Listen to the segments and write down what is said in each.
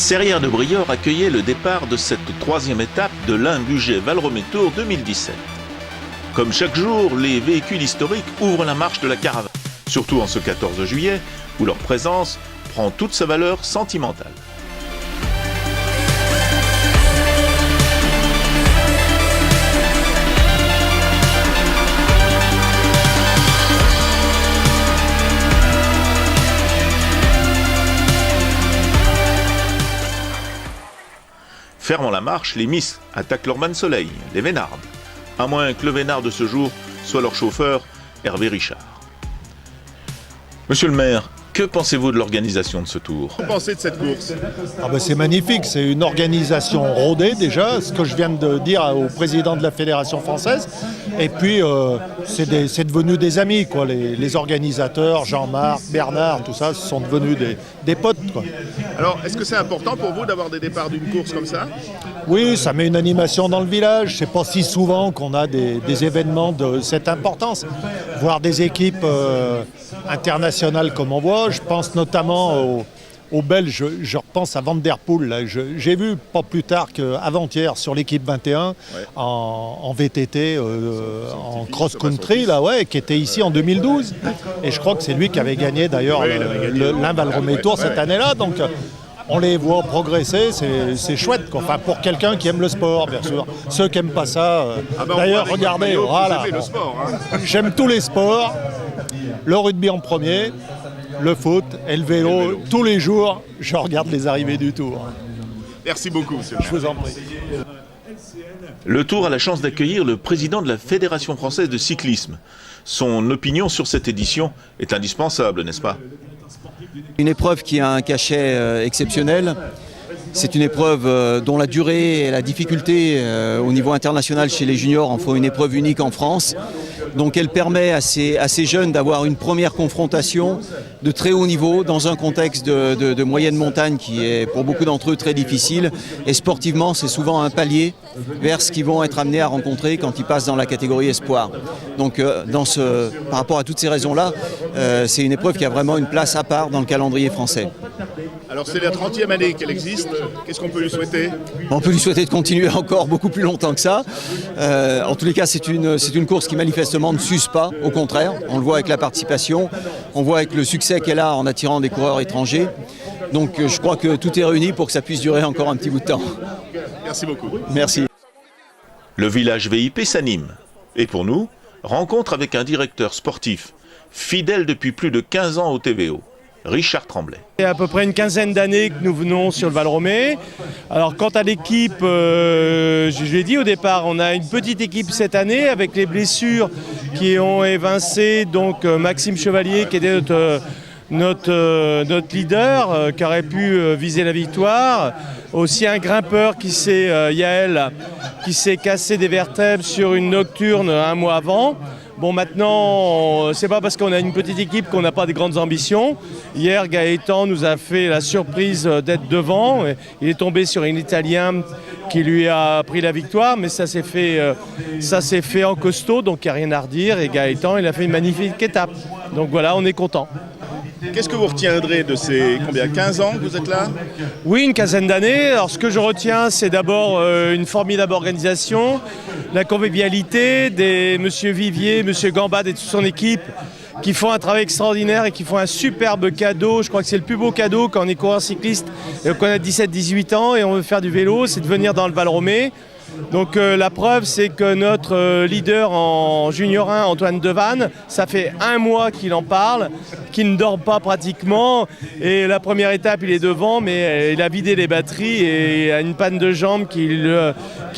Serrières de Briord accueillait le départ de cette troisième étape de l'Ain-Bugey Val-Romée Tour 2017. Comme chaque jour, les véhicules historiques ouvrent la marche de la caravane, surtout en ce 14 juillet, où leur présence prend toute sa valeur sentimentale. Fermant la marche, les Miss attaquent leur bain de soleil, les Vénardes, à moins que le Vénard de ce jour soit leur chauffeur, Hervé Richard. Monsieur le maire, que pensez-vous de l'organisation de ce tour? Que pensez de cette course? C'est magnifique, c'est une organisation rodée déjà, ce que je viens de dire au président de la Fédération française. Et puis c'est devenu des amis, quoi. Les organisateurs, Jean-Marc, Bernard, tout ça, sont devenus des potes, quoi. Alors, est-ce que c'est important pour vous d'avoir des départs d'une course comme ça? Oui, ça met une animation dans le village. C'est pas si souvent qu'on a des événements de cette importance. Voir des équipes internationales comme on voit. Je pense notamment aux Belges, je repense à Van Der Poel. Là. J'ai vu pas plus tard qu'avant-hier sur l'équipe 21 en VTT, en cross-country, là, ouais, qui était ici en 2012. Et je crois que c'est lui qui avait gagné d'ailleurs l'Ain Val-Romée Tour cette année-là. Donc on les voit progresser, c'est chouette, quoi. Enfin, pour quelqu'un qui aime le sport, bien sûr. Ceux qui n'aiment pas ça, d'ailleurs, regardez, voilà. Le sport, hein. J'aime tous les sports, le rugby en premier, le foot et le vélo. Tous les jours, je regarde les arrivées du Tour. Merci beaucoup, monsieur. Je vous en prie. Le Tour a la chance d'accueillir le président de la Fédération française de cyclisme. Son opinion sur cette édition est indispensable, n'est-ce pas? Une épreuve qui a un cachet exceptionnel. C'est une épreuve dont la durée et la difficulté au niveau international chez les juniors en font une épreuve unique en France. Donc elle permet à ces jeunes d'avoir une première confrontation de très haut niveau dans un contexte de moyenne montagne qui est pour beaucoup d'entre eux très difficile. Et sportivement, c'est souvent un palier vers ce qu'ils vont être amenés à rencontrer quand ils passent dans la catégorie espoir. Donc par rapport à toutes ces raisons-là, c'est une épreuve qui a vraiment une place à part dans le calendrier français. Alors c'est la 30e année qu'elle existe, qu'est-ce qu'on peut lui souhaiter? On peut lui souhaiter de continuer encore beaucoup plus longtemps que ça. En tous les cas, c'est une course qui manifestement ne s'use pas, au contraire. On le voit avec la participation, on voit avec le succès qu'elle a en attirant des coureurs étrangers. Donc je crois que tout est réuni pour que ça puisse durer encore un petit bout de temps. Merci beaucoup. Merci. Le village VIP s'anime. Et pour nous, rencontre avec un directeur sportif, fidèle depuis plus de 15 ans au TVO. Richard Tremblay. Il y a à peu près une quinzaine d'années que nous venons sur le Val-Romée. Alors quant à l'équipe, je l'ai dit au départ, on a une petite équipe cette année avec les blessures qui ont évincé donc Maxime Chevalier qui était notre leader, qui aurait pu viser la victoire. Aussi un grimpeur Yael, qui s'est cassé des vertèbres sur une nocturne un mois avant. Bon, maintenant, c'est pas parce qu'on a une petite équipe qu'on n'a pas des grandes ambitions. Hier, Gaëtan nous a fait la surprise d'être devant. Il est tombé sur un Italien qui lui a pris la victoire, mais ça s'est fait en costaud, donc il n'y a rien à redire. Et Gaëtan, il a fait une magnifique étape. Donc voilà, on est content. Qu'est-ce que vous retiendrez de ces 15 ans que vous êtes là? Oui, une quinzaine d'années. Alors ce que je retiens, c'est d'abord une formidable organisation, la convivialité des monsieur Vivier, monsieur Gambade et toute son équipe qui font un travail extraordinaire et qui font un superbe cadeau. Je crois que c'est le plus beau cadeau quand on est coureur cycliste et qu'on a 17-18 ans et on veut faire du vélo, c'est de venir dans le Val-Romée. Donc la preuve, c'est que notre leader en junior 1, Antoine Devanne, ça fait un mois qu'il en parle, qu'il ne dort pas pratiquement. Et la première étape, il est devant, mais il a vidé les batteries et il a une panne de jambes qui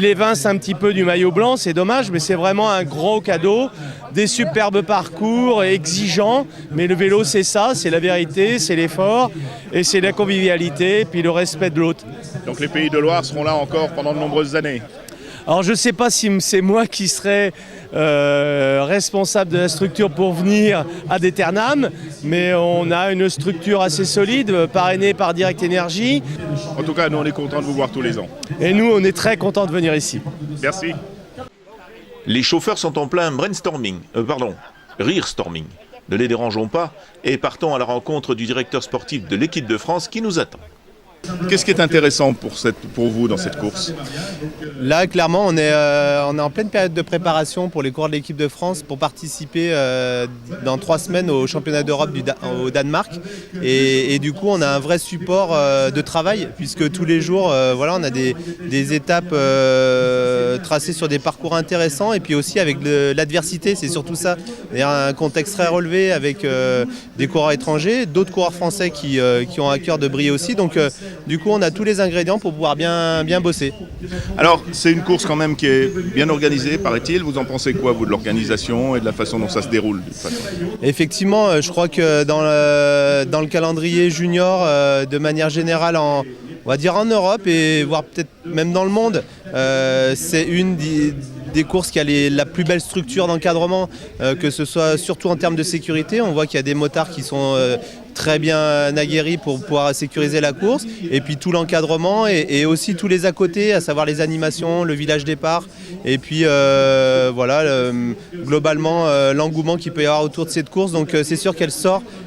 l'évince un petit peu du maillot blanc. C'est dommage, mais c'est vraiment un gros cadeau. Des superbes parcours exigeants, mais le vélo, c'est ça, c'est la vérité, c'est l'effort et c'est la convivialité, puis le respect de l'autre. Donc les Pays de Loire seront là encore pendant de nombreuses années? Alors je ne sais pas si c'est moi qui serai responsable de la structure pour venir à Déternam, mais on a une structure assez solide, parrainée par Direct Énergie. En tout cas, nous on est contents de vous voir tous les ans. Et nous, on est très contents de venir ici. Merci. Les chauffeurs sont en plein rear-storming. Ne les dérangeons pas et partons à la rencontre du directeur sportif de l'équipe de France qui nous attend. Qu'est-ce qui est intéressant pour vous dans cette course? Là, clairement, on est en pleine période de préparation pour les coureurs de l'équipe de France pour participer dans 3 semaines au championnat d'Europe au Danemark. Et du coup, on a un vrai support de travail puisque tous les jours, voilà, on a des étapes tracées sur des parcours intéressants et puis aussi avec l'adversité, c'est surtout ça. Il y a un contexte très relevé avec des coureurs étrangers, d'autres coureurs français qui ont à cœur de briller aussi. Donc, du coup, on a tous les ingrédients pour pouvoir bien bosser. Alors, c'est une course quand même qui est bien organisée, paraît-il. Vous en pensez quoi, vous, de l'organisation et de la façon dont ça se déroule de toute façon? Effectivement, je crois que dans le calendrier junior, de manière générale, on va dire en Europe et voire peut-être même dans le monde, c'est une des courses qui a la plus belle structure d'encadrement, que ce soit surtout en termes de sécurité. On voit qu'il y a des motards qui sont très bien aguerris pour pouvoir sécuriser la course, et puis tout l'encadrement et aussi tous les à côté, à savoir les animations, le village départ, et puis voilà, globalement l'engouement qu'il peut y avoir autour de cette course. Donc c'est sûr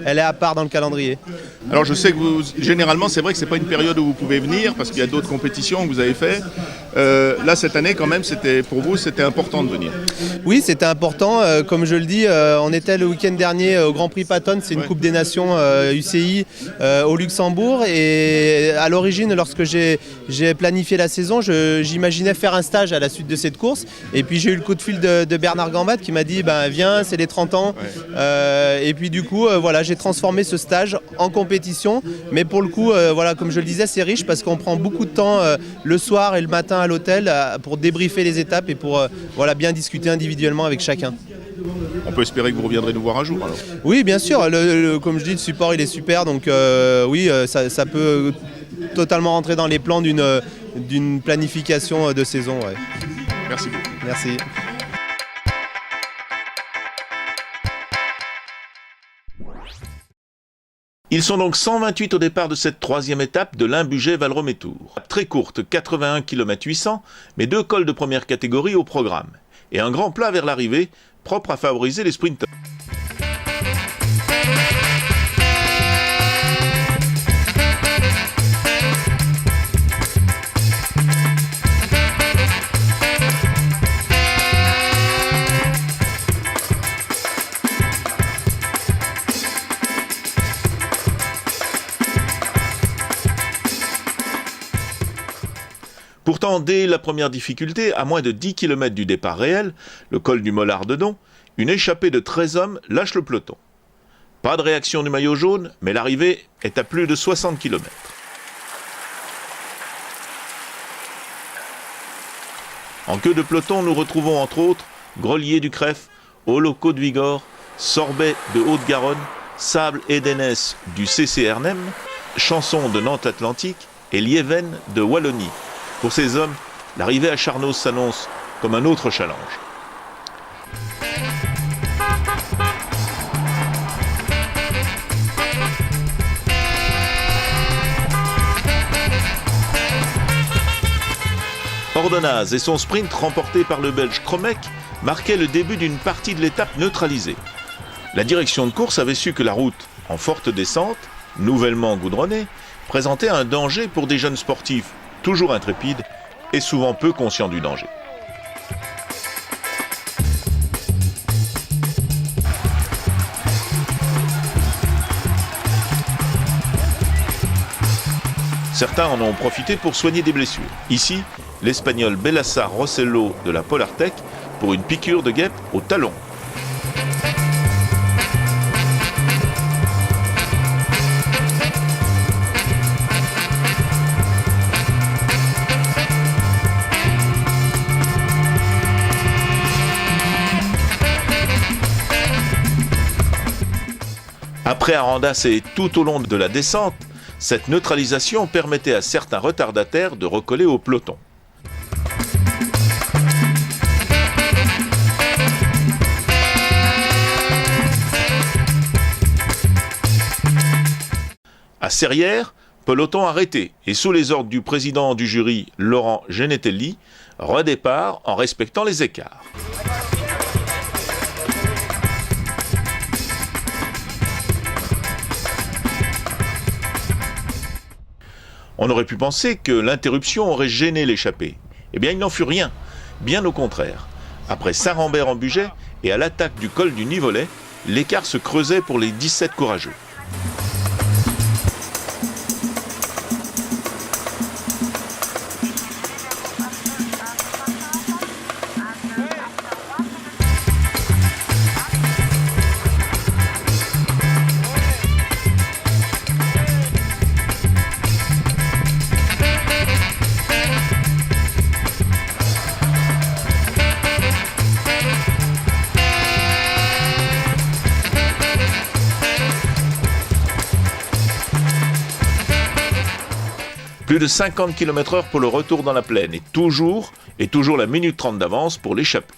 elle est à part dans le calendrier. Alors je sais que généralement, c'est vrai que c'est pas une période où vous pouvez venir parce qu'il y a d'autres compétitions que vous avez fait. Là, cette année, quand même, pour vous, c'était important de venir. Oui, c'était important. Comme je le dis, on était le week-end dernier au Grand Prix Patton, c'est une Coupe des Nations UCI au Luxembourg. Et à l'origine, lorsque j'ai planifié la saison, j'imaginais faire un stage à la suite de cette course. Et puis j'ai eu le coup de fil de Bernard Gambad qui m'a dit viens, c'est les 30 ans. Et puis du coup, voilà, j'ai transformé ce stage en compétition. Mais pour le coup, voilà, comme je le disais, c'est riche parce qu'on prend beaucoup de temps le soir et le matin à l'hôtel pour débriefer les étapes et pour voilà, bien discuter individuellement avec chacun. On peut espérer que vous reviendrez nous voir un jour alors. Oui, bien sûr, comme je dis, le support il est super, donc oui, ça peut totalement rentrer dans les plans d'une planification de saison. Ouais. Merci beaucoup. Merci. Ils sont donc 128 au départ de cette 3e étape de l'Ain-Bugey-Valromey-Tours. Très courte, 81 km 800, mais 2 cols de première catégorie au programme. Et un grand plat vers l'arrivée, propre à favoriser les sprinteurs. Pourtant, dès la première difficulté, à moins de 10 km du départ réel, le col du Mollard-Dedon, une échappée de 13 hommes lâche le peloton. Pas de réaction du maillot jaune, mais l'arrivée est à plus de 60 km. En queue de peloton, nous retrouvons entre autres Grelier du Crève, Holoco de Vigor, Sorbet de Haute-Garonne, Sable et Dénès du CCRNM, Chanson de Nantes-Atlantique et Lieven de Wallonie. Pour ces hommes, l'arrivée à Charnoz s'annonce comme un autre challenge. Ordonnaz et son sprint remporté par le Belge Kromek marquaient le début d'une partie de l'étape neutralisée. La direction de course avait su que la route, en forte descente, nouvellement goudronnée, présentait un danger pour des jeunes sportifs toujours intrépides et souvent peu conscients du danger. Certains en ont profité pour soigner des blessures. Ici, l'Espagnol Belassar Rossello de la Polartec pour une piqûre de guêpe au talon. Après Arandas et tout au long de la descente, cette neutralisation permettait à certains retardataires de recoller au peloton. À Serrières, peloton arrêté et sous les ordres du président du jury, Laurent Genetelli, redépart en respectant les écarts. On aurait pu penser que l'interruption aurait gêné l'échappée. Eh bien, il n'en fut rien. Bien au contraire. Après Saint-Rambert en Bugey et à l'attaque du col du Nivolet, l'écart se creusait pour les 17 courageux. Plus de 50 km/h pour le retour dans la plaine et toujours la minute 30 d'avance pour l'échappée.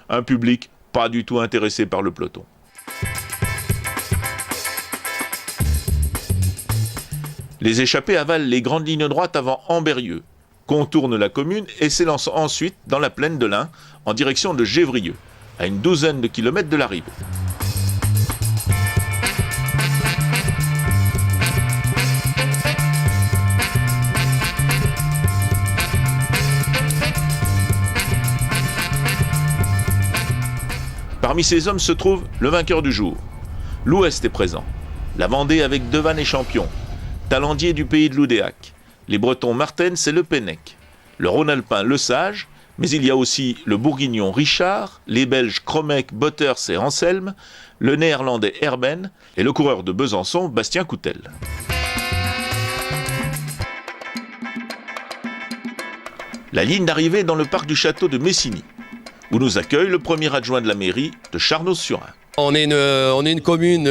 Un public pas du tout intéressé par le peloton. Les échappés avalent les grandes lignes droites avant Ambérieux, contournent la commune et s'élancent ensuite dans la plaine de l'Ain en direction de Gévrieux, à une douzaine de kilomètres de l'arrivée. Parmi ces hommes se trouve le vainqueur du jour. L'Ouest est présent. La Vendée avec Devanne et champion. Talendier du pays de Loudéac. Les Bretons Martens et Le Pennec. Le Rhône-Alpin Le Sage. Mais il y a aussi le Bourguignon Richard, les Belges Kromek, Botters et Anselme, le Néerlandais Herben et le coureur de Besançon Bastien Coutel. La ligne d'arrivée est dans le parc du château de Messigny, où nous accueille le premier adjoint de la mairie de Charnoz-sur-Ain. On est une commune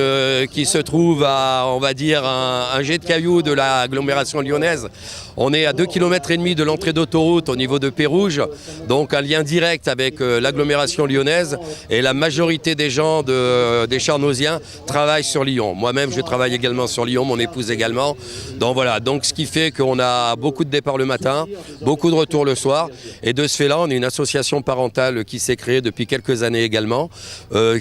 qui se trouve à, on va dire, un jet de cailloux de l'agglomération lyonnaise. On est à 2,5 km de l'entrée d'autoroute au niveau de Pérouge, donc un lien direct avec l'agglomération lyonnaise. Et la majorité des gens des Charnoziens travaillent sur Lyon. Moi-même, je travaille également sur Lyon, mon épouse également. Donc voilà, donc ce qui fait qu'on a beaucoup de départs le matin, beaucoup de retours le soir. Et de ce fait-là, on est une association parentale qui s'est créée depuis quelques années également,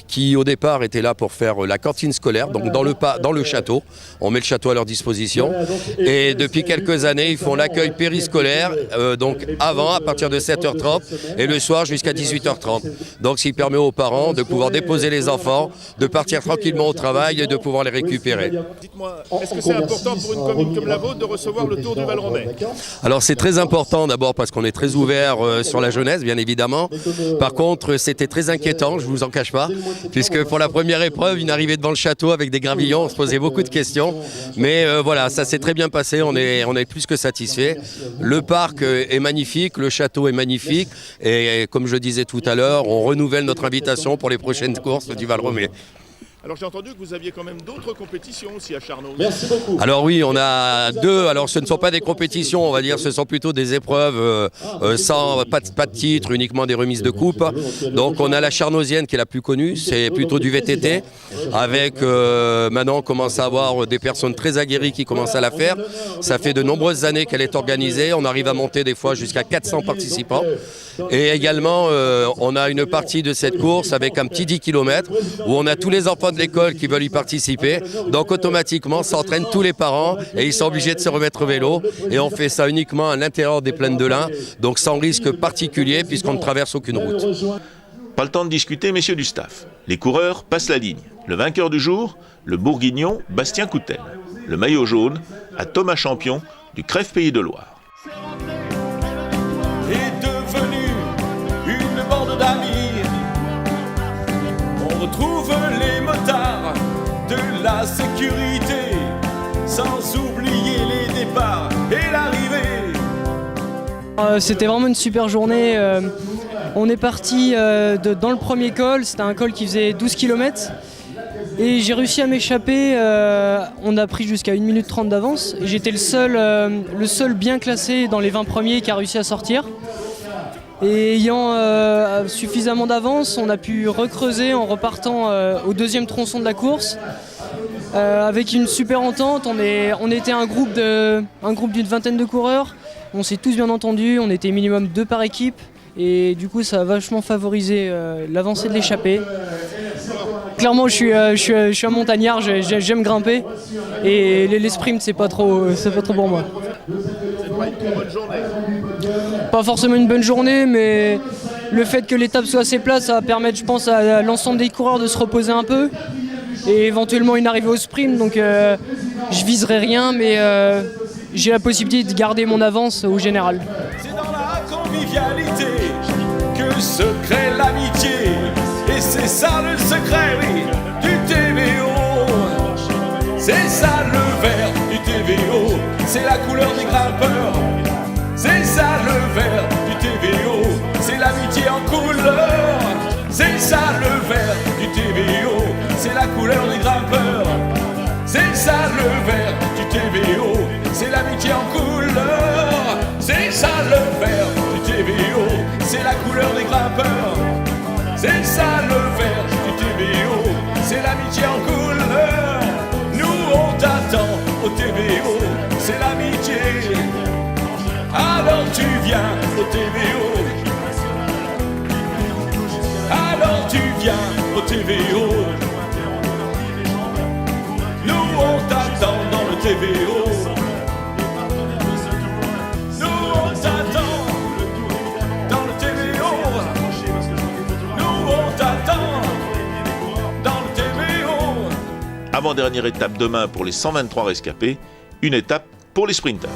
qui au départ était là pour faire la cantine scolaire, donc dans le château. On met le château à leur disposition. Et depuis quelques années, ils font l'accueil périscolaire, donc avant, à partir de 7h30, et le soir jusqu'à 18h30. Donc ce qui permet aux parents de pouvoir déposer les enfants, de partir tranquillement au travail et de pouvoir les récupérer. Dites-moi, est-ce que c'est important pour une commune comme la vôtre de recevoir le Tour du Val-Romais? Alors c'est très important d'abord parce qu'on est très ouvert sur la jeunesse, bien évidemment. Par contre, c'était très inquiétant, je ne vous en cache pas, puisque pour la première épreuve, une arrivée devant le château avec des gravillons, on se posait beaucoup de questions. Mais voilà, ça s'est très bien passé, on est plus que satisfait. Le parc est magnifique, le château est magnifique. Et comme je disais tout à l'heure, on renouvelle notre invitation pour les prochaines courses du Val-Romais. Alors j'ai entendu que vous aviez quand même d'autres compétitions aussi à Charnoz. Merci beaucoup. Alors oui, on a deux. Alors ce ne sont pas des compétitions, on va dire, ce sont plutôt des épreuves sans pas de titre, uniquement des remises de coupe. Donc on a la Charnozienne qui est la plus connue, c'est plutôt du VTT. Avec maintenant on commence à avoir des personnes très aguerries qui commencent à la faire. Ça fait de nombreuses années qu'elle est organisée. On arrive à monter des fois jusqu'à 400 participants. Et également, on a une partie de cette course avec un petit 10 km où on a tous les enfants de l'école qui veulent y participer. Donc automatiquement, ça entraîne tous les parents et ils sont obligés de se remettre au vélo. Et on fait ça uniquement à l'intérieur des plaines de l'Ain, donc sans risque particulier puisqu'on ne traverse aucune route. Pas le temps de discuter, messieurs du staff. Les coureurs passent la ligne. Le vainqueur du jour, le Bourguignon Bastien Coutel. Le maillot jaune à Thomas Champion du Crève Pays de Loire. On retrouve les motards de la sécurité, sans oublier les départs et l'arrivée. C'était vraiment une super journée. On est parti dans le premier col, c'était un col qui faisait 12 km. Et j'ai réussi à m'échapper, on a pris jusqu'à 1 minute 30 d'avance. J'étais le seul bien classé dans les 20 premiers qui a réussi à sortir. Et ayant suffisamment d'avance, on a pu recreuser en repartant au deuxième tronçon de la course. Avec une super entente, on était un groupe d'une vingtaine de coureurs. On s'est tous bien entendus, on était minimum 2 par équipe. Et du coup, ça a vachement favorisé l'avancée de l'échappée. Clairement, je suis un montagnard, j'aime grimper et les sprints, c'est pas trop pour moi. Pas forcément une bonne journée, mais le fait que l'étape soit assez plate, ça va permettre, je pense, à l'ensemble des coureurs de se reposer un peu et éventuellement une arrivée au sprint. Donc, je viserai rien, mais j'ai la possibilité de garder mon avance au général. C'est dans la convivialité que se crée l'amitié. Et c'est ça le secret, oui, du TVO. C'est ça le vert du TVO. C'est la couleur des grimpeurs. C'est ça le vert du TVO. C'est l'amitié en couleur. C'est ça le vert du TVO. C'est la couleur des grimpeurs. C'est ça le vert du TVO. C'est l'amitié en couleur. C'est ça le vert du TVO. C'est la couleur des grimpeurs. C'est ça le vert du TVO. C'est l'amitié en couleur. Nous on t'attend au TVO. C'est l'amitié. Alors tu viens au TVO. Alors tu viens au TVO. Nous on t'attend dans le TVO. Nous on t'attend dans le TVO. Nous on t'attend dans le TVO. Avant-dernière étape demain pour les 123 rescapés, une étape pour les sprinters.